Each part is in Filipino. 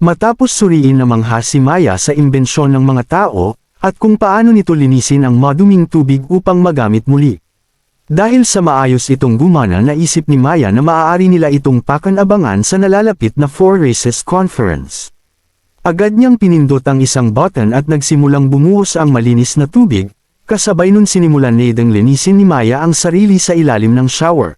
Matapos suriin na mangha si Maya sa imbensyon ng mga tao, at kung paano nito linisin ang maduming tubig upang magamit muli. Dahil sa maayos itong gumana, naisip ni Maya na maaari nila itong pakanabangan sa nalalapit na Four Races Conference. Agad niyang pinindot ang isang button at nagsimulang bumuhos ang malinis na tubig, kasabay nun sinimulan nitong linisin ni Maya ang sarili sa ilalim ng shower.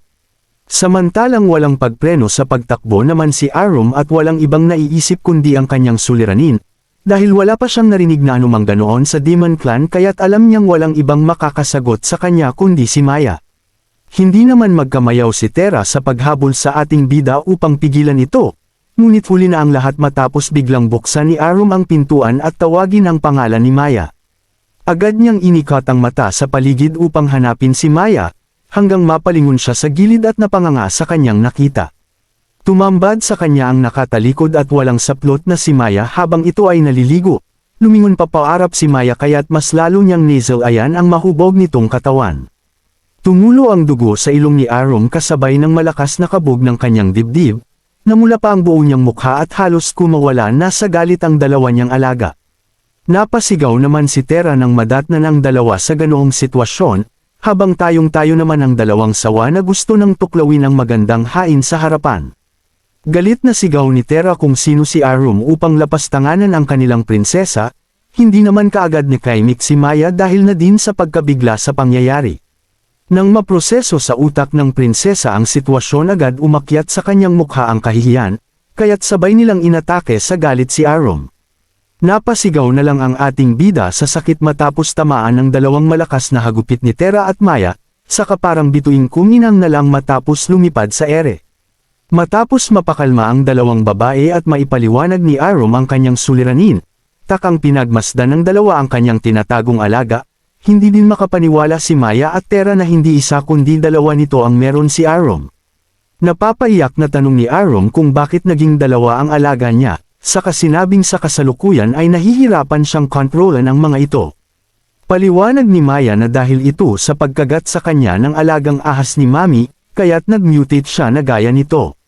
Samantalang walang pagpreno sa pagtakbo naman si Arum at walang ibang naiisip kundi ang kanyang suliranin, dahil wala pa siyang narinig na anumang ganoon sa Demon Clan kaya't alam niyang walang ibang makakasagot sa kanya kundi si Maya. Hindi naman magkamayaw si Terra sa paghabol sa ating bida upang pigilan ito, ngunit huli na ang lahat matapos biglang buksan ni Arum ang pintuan at tawagin ang pangalan ni Maya. Agad niyang inikat ang mata sa paligid upang hanapin si Maya, hanggang mapalingon siya sa gilid at napanganga sa kanyang nakita. Tumambad sa kanya ang nakatalikod at walang saplot na si Maya habang ito ay naliligo. Lumingon pa paarap si Maya kaya't mas lalo niyang nasal-ayan ang mahubog nitong katawan. Tumulo ang dugo sa ilong ni Arum kasabay ng malakas na kabog ng kanyang dibdib, namula pa ang buo niyang mukha at halos kumawala na sa galit ang dalawa niyang alaga. Napasigaw naman si Terra ng madatnan ang dalawa sa ganoong sitwasyon, habang tayong-tayo naman ang dalawang sawa na gusto ng tuklawin ang magandang hain sa harapan. Galit na sigaw ni Terra kung sino si Arum upang lapastanganan ang kanilang prinsesa, hindi naman kaagad ni Kaimik si Maya dahil na din sa pagkabigla sa pangyayari. Nang maproseso sa utak ng prinsesa ang sitwasyon agad umakyat sa kanyang mukha ang kahihiyan, kaya't sabay nilang inatake sa galit si Arum. Napasigaw na lang ang ating bida sa sakit matapos tamaan ng dalawang malakas na hagupit ni Terra at Maya, saka parang bituing kuminang na lang matapos lumipad sa ere. Matapos mapakalma ang dalawang babae at maipaliwanag ni Arum ang kanyang suliranin, takang pinagmasdan ng dalawa ang kanyang tinatagong alaga, hindi din makapaniwala si Maya at Terra na hindi isa kundi dalawa nito ang meron si Arum. Napapaiyak na tanong ni Arum kung bakit naging dalawa ang alaga niya, saka sinabing sa kasalukuyan ay nahihirapan siyang kontrolan ang mga ito. Paliwanag ni Maya na dahil ito sa pagkagat sa kanya ng alagang ahas ni Mami, kaya't nag-mutate siya na gaya nito.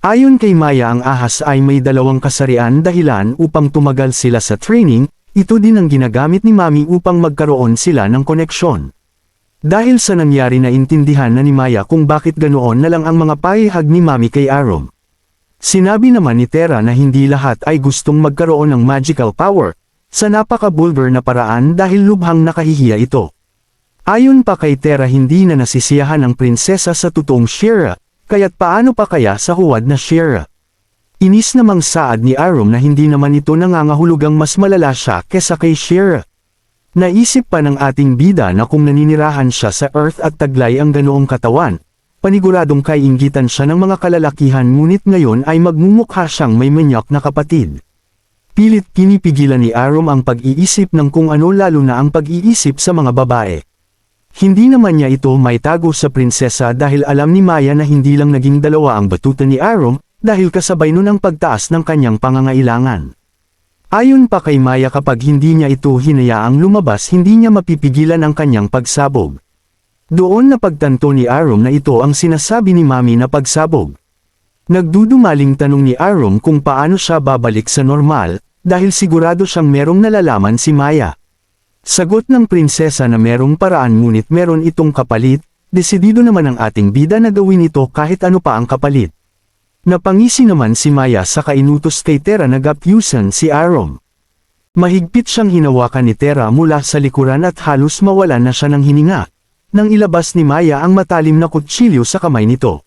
Ayon kay Maya ang ahas ay may dalawang kasarian dahilan upang tumagal sila sa training, ito din ang ginagamit ni Mami upang magkaroon sila ng koneksyon. Dahil sa nangyari na intindihan na ni Maya kung bakit ganoon na lang ang mga pahihag ni Mami kay Arum. Sinabi naman ni Terra na hindi lahat ay gustong magkaroon ng magical power, sa napaka-vulgar na paraan dahil lubhang nakahihiya ito. Ayon pa kay Terra hindi na nasisiyahan ang prinsesa sa totoong She-Ra, kaya't paano pa kaya sa huwad na She-Ra? Inis namang saad ni Arum na hindi naman ito nangangahulugang mas malala siya kesa kay She-Ra. Naisip pa ng ating bida na kung naninirahan siya sa Earth at taglay ang ganoong katawan, paniguradong kaiinggitan siya ng mga kalalakihan ngunit ngayon ay magmumukha siyang may manyak na kapatid. Pilit pinipigilan ni Arum ang pag-iisip ng kung ano lalo na ang pag-iisip sa mga babae. Hindi naman niya ito maitago sa prinsesa dahil alam ni Maya na hindi lang naging dalawa ang batuta ni Arum, dahil kasabay nun ang pagtaas ng kanyang pangangailangan. Ayon pa kay Maya kapag hindi niya ito hinayaang lumabas hindi niya mapipigilan ang kanyang pagsabog. Doon na pagtanto ni Arum na ito ang sinasabi ni Mami na pagsabog. Nagdudumaling tanong ni Arum kung paano siya babalik sa normal, dahil sigurado siyang merong nalalaman si Maya. Sagot ng prinsesa na merong paraan ngunit meron itong kapalit, desidido naman ang ating bida na gawin ito kahit ano pa ang kapalit. Napangisi naman si Maya sa kainutos kay Terra na gapyusan si Arum. Mahigpit siyang hinawakan ni Terra mula sa likuran at halos mawalan na siya ng hininga, nang ilabas ni Maya ang matalim na kutsilyo sa kamay nito.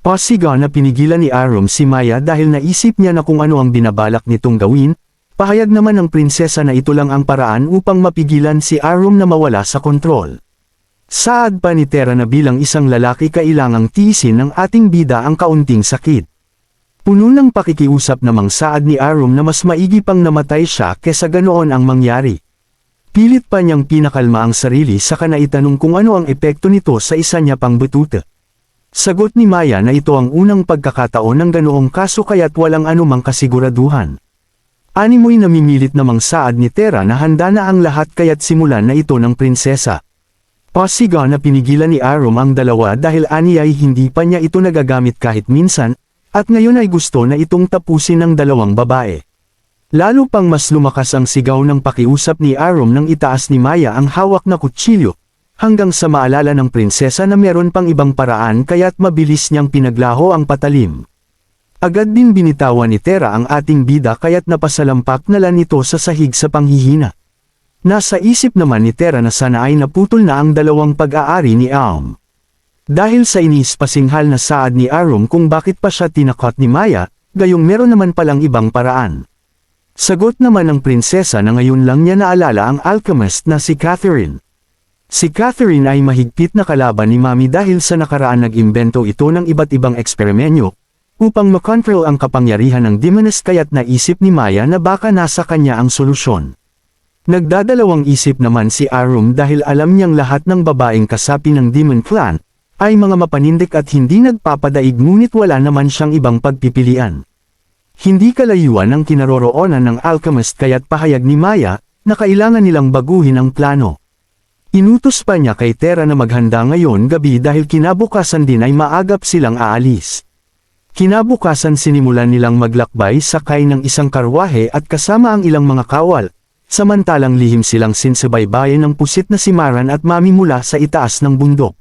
Pasigaw na pinigilan ni Arum si Maya dahil naisip niya na kung ano ang binabalak nitong gawin. Pahayag naman ng prinsesa na ito lang ang paraan upang mapigilan si Arum na mawala sa kontrol. Saad pa ni Terra na bilang isang lalaki kailangang tiisin ng ating bida ang kaunting sakit. Puno ng pakikiusap namang saad ni Arum na mas maigi pang namatay siya kesa ganoon ang mangyari. Pilit pa niyang pinakalma ang sarili saka naitanong kung ano ang epekto nito sa isa niya pang batuta. Sagot ni Maya na ito ang unang pagkakataon ng ganoong kaso kaya't walang anumang kasiguraduhan. Animoy namimilit namang saad ni Terra na handa na ang lahat kaya't simulan na ito ng prinsesa. Pasigaw na pinigilan ni Arum ang dalawa dahil aniyay hindi pa niya ito nagagamit kahit minsan, at ngayon ay gusto na itong tapusin ng dalawang babae. Lalo pang mas lumakas ang sigaw ng pakiusap ni Arum nang itaas ni Maya ang hawak na kutsilyo, hanggang sa maalala ng prinsesa na meron pang ibang paraan kaya't mabilis niyang pinaglaho ang patalim. Agad din binitawan ni Tera ang ating bida kaya't napasalampak na lang ito sa sahig sa panghihina. Nasa isip naman ni Tera na sana ay naputol na ang dalawang pag-aari ni Aum. Dahil sa inis pasinghal na saad ni Arum kung bakit pa siya tinakot ni Maya, gayong meron naman palang ibang paraan. Sagot naman ng prinsesa na ngayon lang niya naalala ang alchemist na si Catherine. Si Catherine ay mahigpit na kalaban ni Mami dahil sa nakaraan nag-imbento ito ng iba't ibang eksperimenyo, upang makontrol ang kapangyarihan ng demoness kaya't naisip ni Maya na baka nasa kanya ang solusyon. Nagdadalawang isip naman si Arum dahil alam niyang lahat ng babaeng kasapi ng Demon Clan ay mga mapanindik at hindi nagpapadaig ngunit wala naman siyang ibang pagpipilian. Hindi kalayuan ang kinaroroonan ng alchemist kaya't pahayag ni Maya na kailangan nilang baguhin ang plano. Inutos pa niya kay Tera na maghanda ngayon gabi dahil kinabukasan din ay maagap silang aalis. Kinabukasan sinimulan nilang maglakbay sakay ng isang karwahe at kasama ang ilang mga kawal, samantalang lihim silang sinsubaybayan ng pusit na si Maran at Mami mula sa itaas ng bundok.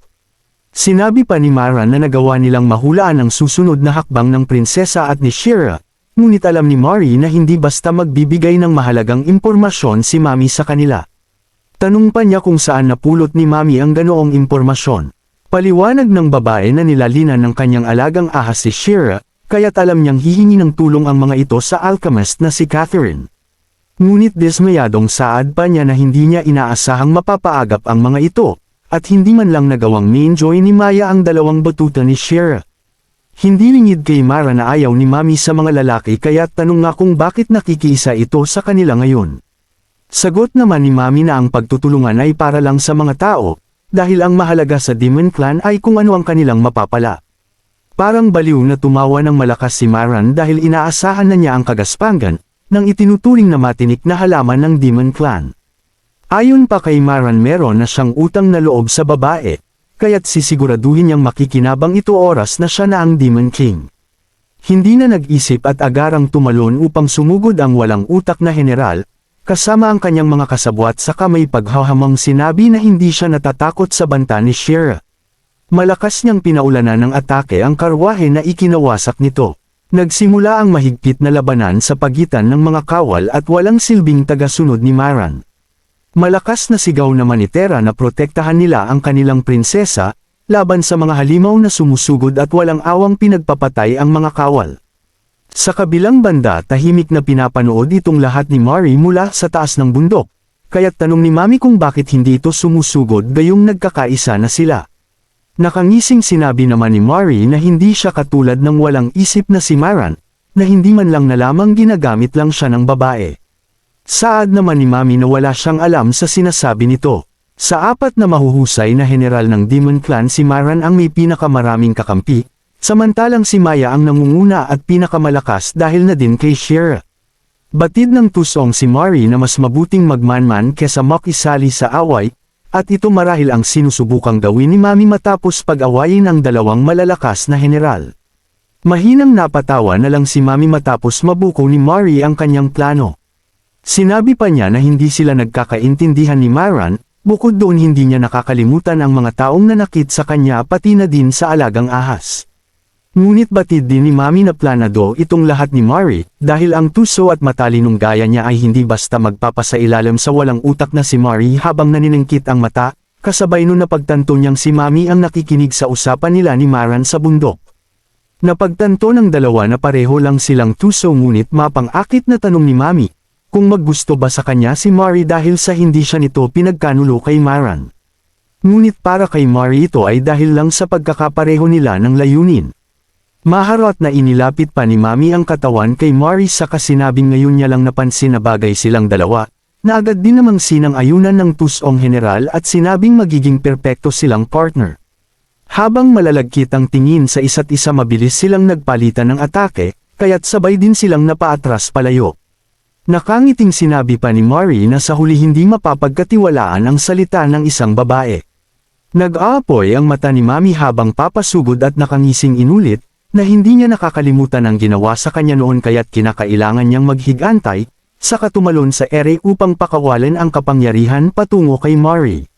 Sinabi pa ni Maran na nagawa nilang mahulaan ang susunod na hakbang ng prinsesa at ni Shira, ngunit alam ni Mari na hindi basta magbibigay ng mahalagang impormasyon si Mami sa kanila. Tanong pa niya kung saan napulot ni Mami ang ganoong impormasyon. Paliwanag ng babae na nilalinan ng kanyang alagang ahas si Shira, kaya't alam niyang hihingi ng tulong ang mga ito sa alchemist na si Catherine. Ngunit dismayadong saad pa niya na hindi niya inaasahang mapapaagap ang mga ito, at hindi man lang nagawang ma-enjoy ni Maya ang dalawang batuta ni Shira. Hindi lingid kay Mara na ayaw ni Mami sa mga lalaki kaya tanong nga kung bakit nakikiisa ito sa kanila ngayon. Sagot naman ni Mami na ang pagtutulungan ay para lang sa mga tao, dahil ang mahalaga sa Demon Clan ay kung ano ang kanilang mapapala. Parang baliw na tumawa ng malakas si Maran dahil inaasahan na niya ang kagaspangan, nang itinuturing na matinik na halaman ng Demon Clan. Ayon pa kay Maran meron na siyang utang na loob sa babae, kaya't sisiguraduhin niyang makikinabang ito oras na siya na ang Demon King. Hindi na nag-isip at agarang tumalon upang sumugod ang walang utak na general, kasama ang kanyang mga kasabwat sa may paghahamang sinabi na hindi siya natatakot sa banta ni Shira. Malakas niyang pinaulanan ng atake ang karwahe na ikinawasak nito. Nagsimula ang mahigpit na labanan sa pagitan ng mga kawal at walang silbing tagasunod ni Maran. Malakas na sigaw naman ni Tera na protektahan nila ang kanilang prinsesa, laban sa mga halimaw na sumusugod at walang awang pinagpapatay ang mga kawal. Sa kabilang banda tahimik na pinapanood itong lahat ni Mari mula sa taas ng bundok, kaya't tanong ni Mami kung bakit hindi ito sumusugod gayong nagkakaisa na sila. Nakangising sinabi naman ni Mari na hindi siya katulad ng walang isip na si Maran, na hindi man lang nalamang ginagamit lang siya ng babae. Saad naman ni Mami na wala siyang alam sa sinasabi nito. Sa apat na mahuhusay na general ng Demon Clan si Maran ang may pinakamaraming kakampi, samantalang si Maya ang nangunguna at pinakamalakas dahil na din kay Shira. Batid ng tusong si Mari na mas mabuting magmanman kesa makisali sa away, at ito marahil ang sinusubukang gawin ni Mami matapos pag-awayin ang dalawang malalakas na general. Mahinang napatawa na lang si Mami matapos mabuko ni Mari ang kanyang plano. Sinabi pa niya na hindi sila nagkakaintindihan ni Maran, bukod doon hindi niya nakakalimutan ang mga taong nanakit sa kanya pati na din sa alagang ahas. Ngunit batid din ni Mami na planado itong lahat ni Mari, dahil ang tuso at matalinong gaya niya ay hindi basta magpapasailalim sa walang utak na si Mari habang naniningkit ang mata, kasabay nun napagtanto niyang si Mami ang nakikinig sa usapan nila ni Maran sa bundok. Napagtanto ng dalawa na pareho lang silang tuso ngunit mapang-akit na tanong ni Mami, kung maggusto ba sa kanya si Mari dahil sa hindi siya nito pinagkanulo kay Maran. Ngunit para kay Mari ito ay dahil lang sa pagkakapareho nila ng layunin. Maharot na inilapit pa ni Mami ang katawan kay Mari sa kasinabing ngayon niya lang napansin na bagay silang dalawa, na agad din namang sinang-ayunan ng tusong general at sinabing magiging perpekto silang partner. Habang malalagkit ang tingin sa isa't isa mabilis silang nagpalitan ng atake, kaya't sabay din silang napaatras palayo. Nakangiting sinabi pa ni Mari na sa huli hindi mapapagkatiwalaan ang salita ng isang babae. Nag-aapoy ang mata ni Mami habang papasugod at nakangising inulit, na hindi niya nakakalimutan ang ginawa sa kanya noon kaya't kinakailangan niyang maghigantay, saka tumalon sa ere upang pakawalan ang kapangyarihan patungo kay Mari.